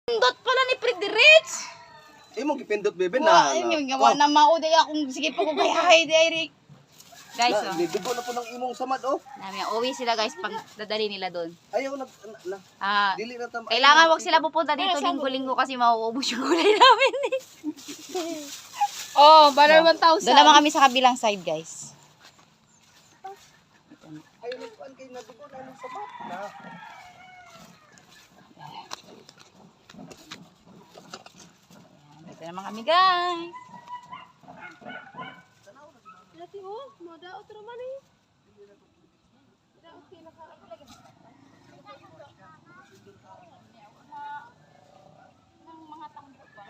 Pindot pala ni Frederick. Imong gipindot bebe Wow, na. yung gawa na mauday akong sige pa ko gayahay Eric. Guys, oh. Lidugo na po ng imong samad oh. Nami, uwi sila guys pag dadali nila doon. Ayaw na. Dili na tam. Kailangan wag sila pupunta dito linggo-linggo kasi mauubos yung gulay namin. Oh, bala 1,000. Doon naman kami sa kabilang side, guys. Ayaw na kuan kay nadugo na ng samad. Dito naman kami, guys. Dati oh, madaot raman eh. Daot pinaka ako lagi. Nang mga tambot ba?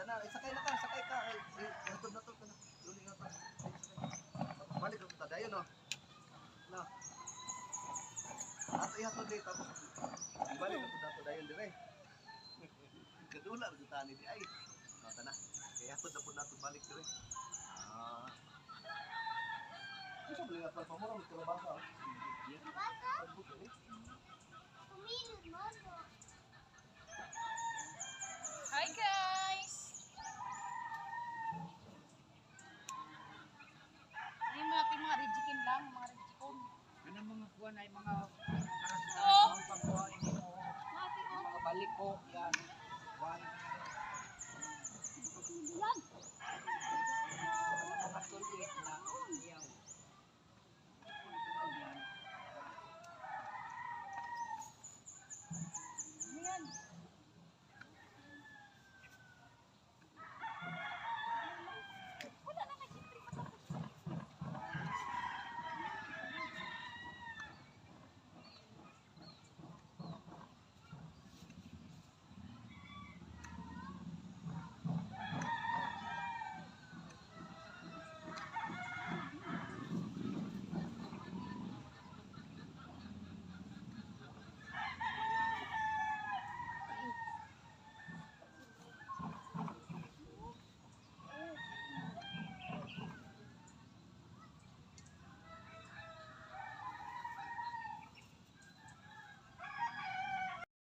Sakay na ka, sakay ka. Hatod na to. Luli na to. Balik ko tayo no. No. Ato ihatod dito tapos balik ko dato dayon dire. Kadula ug tani di ay. Mata na. Kaya hatod na pud nato balik dire. Isa bali nga pamoro mo tra basa. Hi, guys. Ay, mga rijikin lang, mga rijikon. Ano mga kuha na yung mga karasdahan, mga pagkuha, mga balik ko, yan.